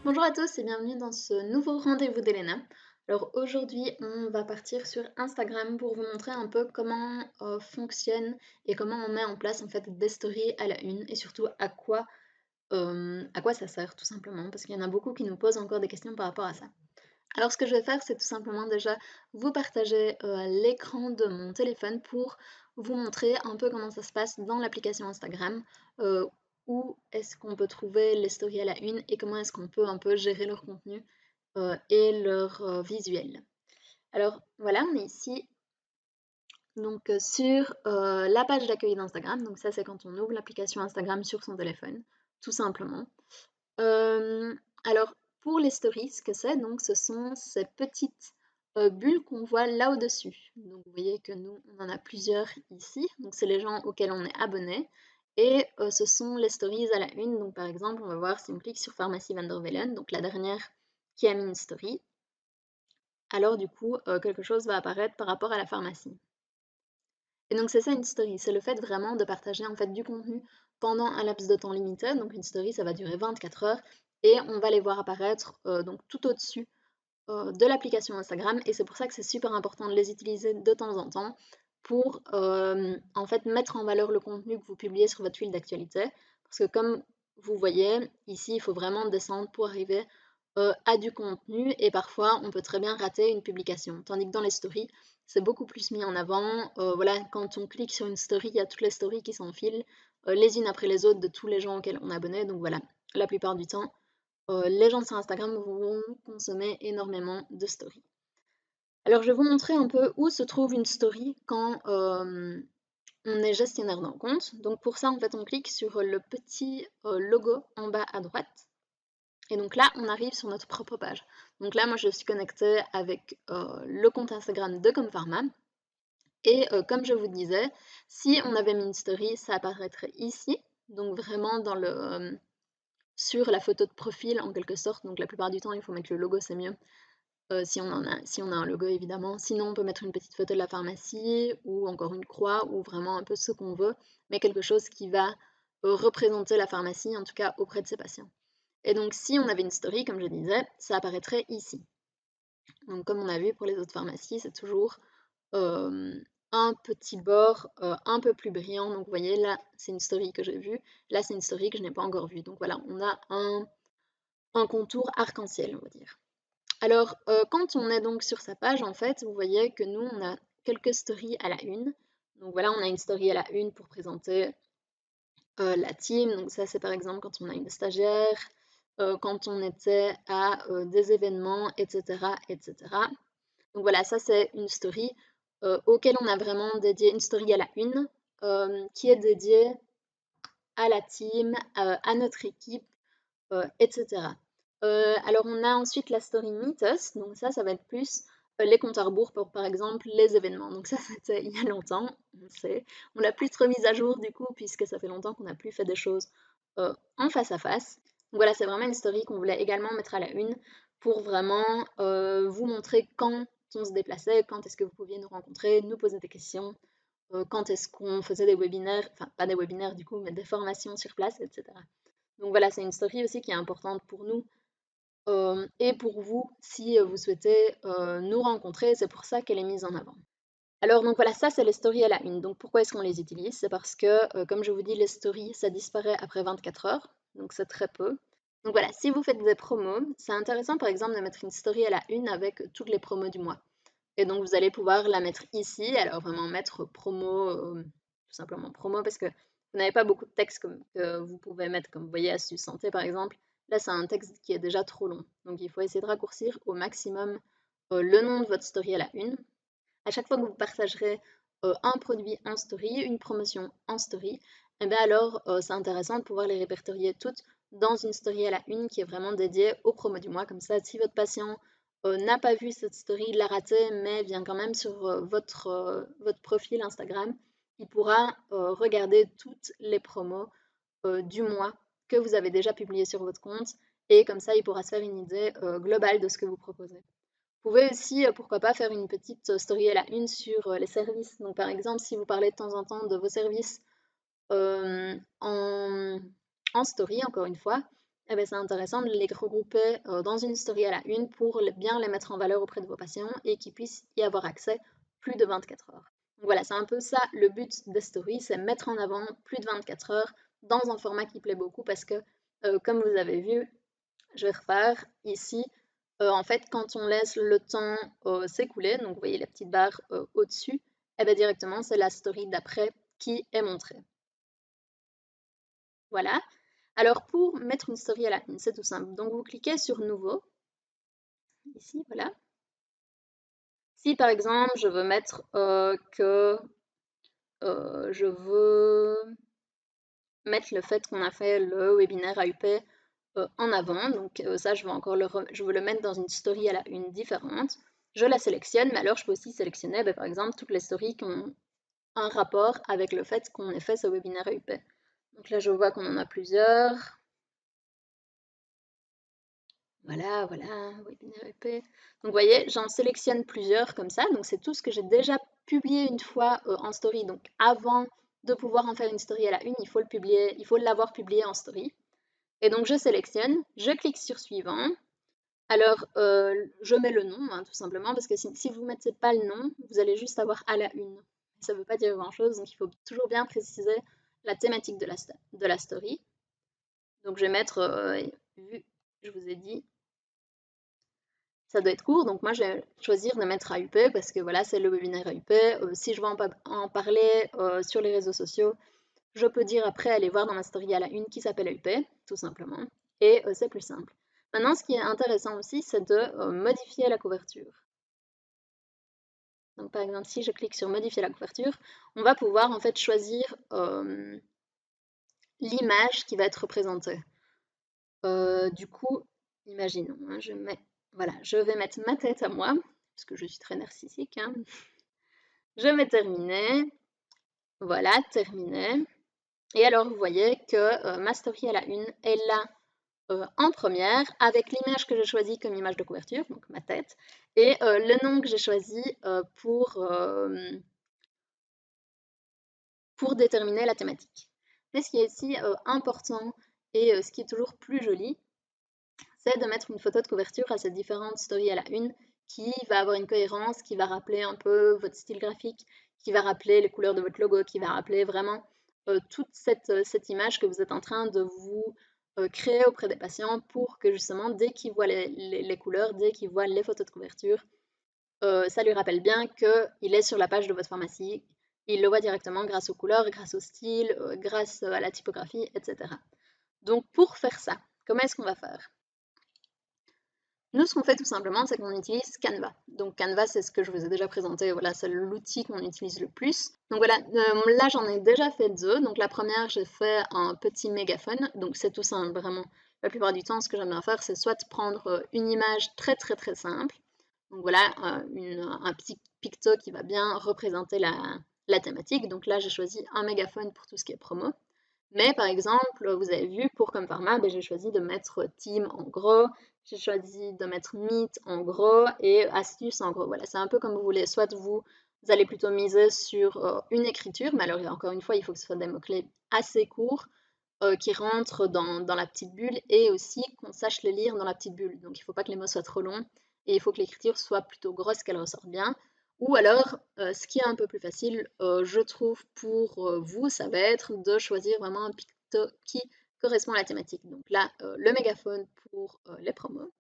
Bonjour à tous et bienvenue dans ce nouveau rendez-vous d'Elena. Alors aujourd'hui, on va partir sur Instagram pour vous montrer un peu comment fonctionne et comment on met en place en fait des stories à la une et surtout à quoi ça sert tout simplement parce qu'il y en a beaucoup qui nous posent encore des questions par rapport à ça. Alors ce que je vais faire, c'est tout simplement déjà vous partager l'écran de mon téléphone pour vous montrer un peu comment ça se passe dans l'application Instagram, euh, où est-ce qu'on peut trouver les stories à la une et comment est-ce qu'on peut un peu gérer leur contenu et leur visuel. Alors voilà, on est ici donc sur la page d'accueil d'Instagram. Donc ça, c'est quand on ouvre l'application Instagram sur son téléphone, tout simplement. Euh, alors, pour les stories, ce que c'est, donc, ce sont ces petites bulles qu'on voit là au-dessus. Donc, vous voyez que nous, on en a plusieurs ici. Donc, c'est les gens auxquels on est abonné. Et ce sont les stories à la une. Donc, par exemple, on va voir si on clique sur Pharmacie Van der Vellen, donc la dernière qui a mis une story. Alors, du coup, quelque chose va apparaître par rapport à la pharmacie. Et donc c'est ça une story, c'est le fait vraiment de partager en fait du contenu pendant un laps de temps limité. Donc une story, ça va durer 24 heures et on va les voir apparaître donc tout au-dessus de l'application Instagram. Et c'est pour ça que c'est super important de les utiliser de temps en temps pour en fait mettre en valeur le contenu que vous publiez sur votre fil d'actualité. Parce que comme vous voyez, ici, il faut vraiment descendre pour arriver à du contenu et parfois on peut très bien rater une publication. Tandis que dans les stories, c'est beaucoup plus mis en avant. Voilà, quand on clique sur une story, il y a toutes les stories qui s'enfilent, les unes après les autres de tous les gens auxquels on est abonné. Donc voilà, la plupart du temps, les gens sur Instagram vont consommer énormément de stories. Alors je vais vous montrer un peu où se trouve une story quand on est gestionnaire d'un compte. Donc pour ça, en fait, on clique sur le petit logo en bas à droite. Et donc là, on arrive sur notre propre page. Donc là, moi, je suis connectée avec le compte Instagram de Compharma. Et comme je vous disais, si on avait mis une story, ça apparaîtrait ici. Donc vraiment sur la photo de profil en quelque sorte. Donc la plupart du temps, il faut mettre le logo, c'est mieux. Si on a un logo évidemment. Sinon, on peut mettre une petite photo de la pharmacie ou encore une croix ou vraiment un peu ce qu'on veut, mais quelque chose qui va représenter la pharmacie, en tout cas auprès de ses patients. Et donc, si on avait une story, comme je disais, ça apparaîtrait ici. Donc, comme on a vu pour les autres pharmacies, c'est toujours euh, un petit bord un peu plus brillant. Donc, vous voyez, là, c'est une story que j'ai vue. Là, c'est une story que je n'ai pas encore vue. Donc, voilà, on a un contour arc-en-ciel, on va dire. Alors, quand on est donc sur sa page, en fait, vous voyez que nous, on a quelques stories à la une. Donc voilà, on a une story à la une pour présenter la team. Donc ça, c'est par exemple quand on a une stagiaire, quand on était à des événements, etc., etc. Donc voilà, ça, c'est une story auquel on a vraiment dédié une story à la une, qui est dédiée à la team, à notre équipe, etc. Alors on a ensuite la story Meet Us, donc ça va être plus les comptes à rebours pour par exemple les événements. Donc ça c'était il y a longtemps, on l'a plus trop mise à jour du coup puisque ça fait longtemps qu'on n'a plus fait des choses en face à face. Donc voilà, c'est vraiment une story qu'on voulait également mettre à la une pour vraiment vous montrer quand on se déplaçait, quand est-ce que vous pouviez nous rencontrer, nous poser des questions, quand est-ce qu'on faisait des webinaires, enfin pas des webinaires du coup, mais des formations sur place, etc. Donc voilà, c'est une story aussi qui est importante pour nous et pour vous si vous souhaitez nous rencontrer. C'est pour ça qu'elle est mise en avant. Alors donc voilà, ça c'est les stories à la une. Donc pourquoi est-ce qu'on les utilise? C'est parce que, comme je vous dis, les stories, ça disparaît après 24 heures, donc c'est très peu. Donc voilà, si vous faites des promos, c'est intéressant par exemple de mettre une story à la une avec toutes les promos du mois. Et donc vous allez pouvoir la mettre ici, alors vraiment mettre promo, tout simplement promo, parce que vous n'avez pas beaucoup de texte que vous pouvez mettre, comme vous voyez, astuce santé par exemple. Là, c'est un texte qui est déjà trop long. Donc il faut essayer de raccourcir au maximum le nom de votre story à la une. À chaque fois que vous partagerez un produit en story, une promotion en story, et bien alors c'est intéressant de pouvoir les répertorier toutes dans une story à la une qui est vraiment dédiée aux promos du mois. Comme ça, si votre patient n'a pas vu cette story, il l'a ratée, mais vient quand même sur votre profil Instagram, il pourra regarder toutes les promos du mois que vous avez déjà publiées sur votre compte et comme ça, il pourra se faire une idée globale de ce que vous proposez. Vous pouvez aussi, pourquoi pas, faire une petite story à la une sur les services. Donc, par exemple, si vous parlez de temps en temps de vos services en story, encore une fois, eh ben, c'est intéressant de les regrouper dans une story à la une pour bien les mettre en valeur auprès de vos patients et qu'ils puissent y avoir accès plus de 24 heures. Donc voilà, c'est un peu ça le but des stories, c'est mettre en avant plus de 24 heures dans un format qui plaît beaucoup parce que, comme vous avez vu, je vais refaire ici, en fait, quand on laisse le temps s'écouler, donc vous voyez la petite barre au-dessus, et bien directement, c'est la story d'après qui est montrée. Voilà. Alors, pour mettre une story à la une, c'est tout simple. Donc, vous cliquez sur Nouveau, ici, voilà. Si, par exemple, je veux mettre que je veux mettre le fait qu'on a fait le webinaire AUP en avant, donc ça, je veux le mettre dans une story à la une différente. Je la sélectionne, mais alors je peux aussi sélectionner, par exemple, toutes les stories qui ont un rapport avec le fait qu'on ait fait ce webinaire AUP. Donc là, je vois qu'on en a plusieurs. Voilà, voilà, webinaire EP. Donc, vous voyez, j'en sélectionne plusieurs comme ça. Donc, c'est tout ce que j'ai déjà publié une fois en story. Donc, avant de pouvoir en faire une story à la une, il faut le publier, il faut l'avoir publié en story. Et donc, je sélectionne, je clique sur suivant. Alors, je mets le nom, hein, tout simplement, parce que si vous ne mettez pas le nom, vous allez juste avoir à la une. Ça ne veut pas dire grand-chose, donc il faut toujours bien préciser la thématique de la story. Donc, je vais mettre, vu, je vous ai dit, ça doit être court, donc moi je vais choisir de mettre AUP parce que voilà, c'est le webinaire AUP. Si je veux en parler sur les réseaux sociaux, je peux dire après aller voir dans ma story à la une qui s'appelle AUP, tout simplement. Et c'est plus simple. Maintenant, ce qui est intéressant aussi, c'est de modifier la couverture. Donc par exemple, si je clique sur modifier la couverture, on va pouvoir en fait choisir l'image qui va être représentée. Du coup, imaginons, hein, voilà, je vais mettre ma tête à moi, parce que je suis très narcissique, hein. Je vais terminer. Voilà, terminé. Et alors, vous voyez que ma story à la une est là en première, avec l'image que j'ai choisie comme image de couverture, donc ma tête, et le nom que j'ai choisi pour déterminer la thématique. Mais ce qui est aussi important et ce qui est toujours plus joli, c'est de mettre une photo de couverture à ces différentes stories à la une qui va avoir une cohérence, qui va rappeler un peu votre style graphique, qui va rappeler les couleurs de votre logo, qui va rappeler vraiment toute cette image que vous êtes en train de vous créer auprès des patients pour que justement, dès qu'ils voient les couleurs, dès qu'ils voient les photos de couverture, ça lui rappelle bien qu'il est sur la page de votre pharmacie. Il le voit directement grâce aux couleurs, grâce au style, grâce à la typographie, etc. Donc pour faire ça, comment est-ce qu'on va faire? Nous, ce qu'on fait tout simplement, c'est qu'on utilise Canva. Donc Canva, c'est ce que je vous ai déjà présenté, voilà, c'est l'outil qu'on utilise le plus. Donc voilà, là j'en ai déjà fait deux. Donc la première, j'ai fait un petit mégaphone. Donc c'est tout simple, vraiment. La plupart du temps, ce que j'aime bien faire, c'est soit prendre une image très très très simple. Donc voilà, un petit picto qui va bien représenter la thématique. Donc là, j'ai choisi un mégaphone pour tout ce qui est promo. Mais par exemple, vous avez vu, pour comme format, j'ai choisi de mettre team en gros, j'ai choisi de mettre meet en gros et astuce en gros. Voilà, c'est un peu comme vous voulez. Soit vous allez plutôt miser sur une écriture, mais alors encore une fois, il faut que ce soit des mots-clés assez courts qui rentrent dans la petite bulle et aussi qu'on sache les lire dans la petite bulle. Donc il ne faut pas que les mots soient trop longs et il faut que l'écriture soit plutôt grosse, qu'elle ressorte bien. Ou alors, ce qui est un peu plus facile, je trouve, pour vous, ça va être de choisir vraiment un picto qui correspond à la thématique. Donc là, le mégaphone pour les promos.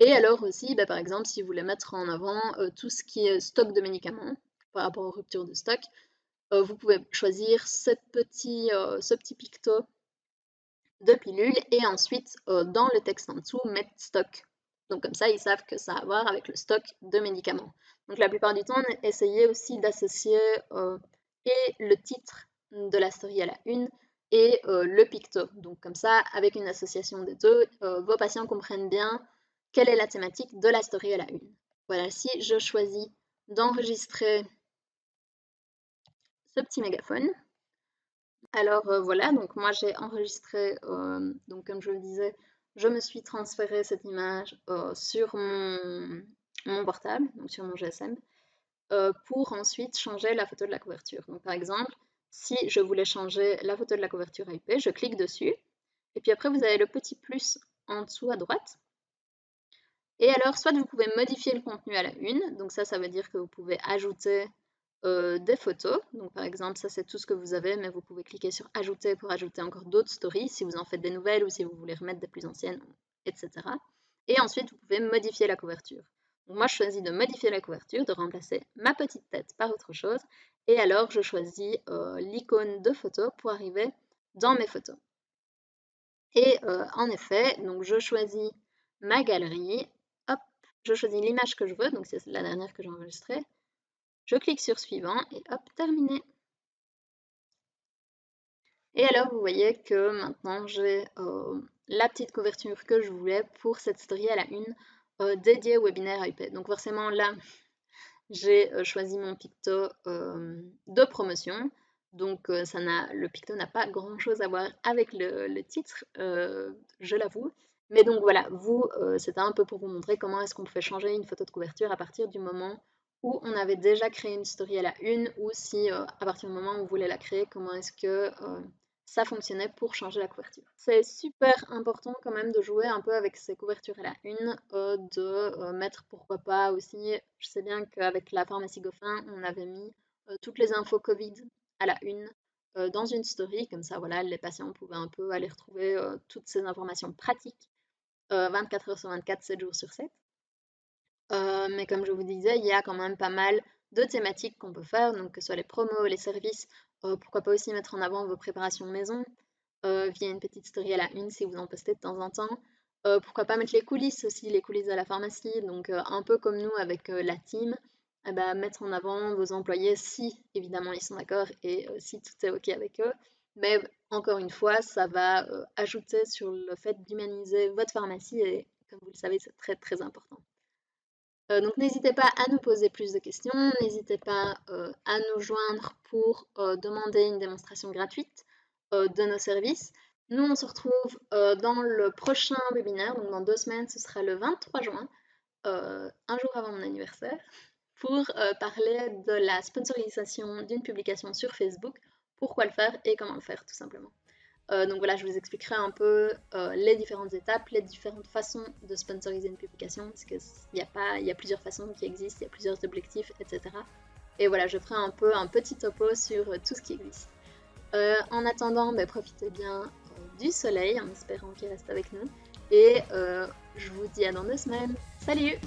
Et alors aussi, par exemple, si vous voulez mettre en avant tout ce qui est stock de médicaments par rapport aux ruptures de stock, vous pouvez choisir ce petit picto de pilules et ensuite, dans le texte en dessous, mettre stock. Donc comme ça, ils savent que ça a à voir avec le stock de médicaments. Donc la plupart du temps, essayez aussi d'associer et le titre de la story à la une et le picto. Donc comme ça, avec une association des deux, vos patients comprennent bien quelle est la thématique de la story à la une. Voilà, si je choisis d'enregistrer ce petit mégaphone, alors voilà, donc moi j'ai enregistré, donc comme je le disais, je me suis transféré cette image sur mon portable, donc sur mon GSM, pour ensuite changer la photo de la couverture. Donc par exemple, si je voulais changer la photo de la couverture IP, je clique dessus Et puis après, vous avez le petit plus en dessous à droite. Et alors, soit vous pouvez modifier le contenu à la une, donc ça veut dire que vous pouvez ajouter des photos. Donc par exemple, ça c'est tout ce que vous avez, mais vous pouvez cliquer sur ajouter pour ajouter encore d'autres stories si vous en faites des nouvelles ou si vous voulez remettre des plus anciennes, etc. Et ensuite, vous pouvez modifier la couverture. Donc moi, je choisis de modifier la couverture, de remplacer ma petite tête par autre chose. Et alors, je choisis l'icône de photo pour arriver dans mes photos. Et en effet, donc je choisis ma galerie, hop, je choisis l'image que je veux, donc c'est la dernière que j'ai enregistrée. Je clique sur suivant et hop, terminé. Et alors, vous voyez que maintenant, j'ai la petite couverture que je voulais pour cette story à la une dédiée au webinaire IP. Donc forcément, là, j'ai choisi mon picto de promotion. Donc le picto n'a pas grand-chose à voir avec le titre, je l'avoue. Mais donc voilà, c'était un peu pour vous montrer comment est-ce qu'on pouvait changer une photo de couverture à partir du moment où on avait déjà créé une story à la une, ou si à partir du moment où on voulait la créer, comment est-ce que ça fonctionnait pour changer la couverture. C'est super important quand même de jouer un peu avec ces couvertures à la une, de mettre pourquoi pas aussi, je sais bien qu'avec la pharmacie Goffin, on avait mis toutes les infos Covid à la une dans une story, comme ça voilà, les patients pouvaient un peu aller retrouver toutes ces informations pratiques 24 heures sur 24, 7 jours sur 7. Mais comme je vous disais, il y a quand même pas mal de thématiques qu'on peut faire, donc que ce soit les promos, les services, pourquoi pas aussi mettre en avant vos préparations maison via une petite story à la une si vous en postez de temps en temps. Pourquoi pas mettre les coulisses aussi, les coulisses de la pharmacie, donc un peu comme nous avec la team, eh ben, mettre en avant vos employés si évidemment ils sont d'accord et si tout est ok avec eux. Mais encore une fois, ça va ajouter sur le fait d'humaniser votre pharmacie et comme vous le savez, c'est très très important. Donc n'hésitez pas à nous poser plus de questions, n'hésitez pas à nous joindre pour demander une démonstration gratuite de nos services. Nous, on se retrouve dans le prochain webinaire, donc dans 2 semaines, ce sera le 23 juin, un jour avant mon anniversaire, pour parler de la sponsorisation d'une publication sur Facebook, pourquoi le faire et comment le faire tout simplement. Donc voilà, je vous expliquerai un peu les différentes étapes, les différentes façons de sponsoriser une publication, parce qu'il y a plusieurs façons qui existent, il y a plusieurs objectifs, etc. Et voilà, je ferai un peu un petit topo sur tout ce qui existe. En attendant, profitez bien du soleil, en espérant qu'il reste avec nous. Et je vous dis à dans 2 semaines. Salut!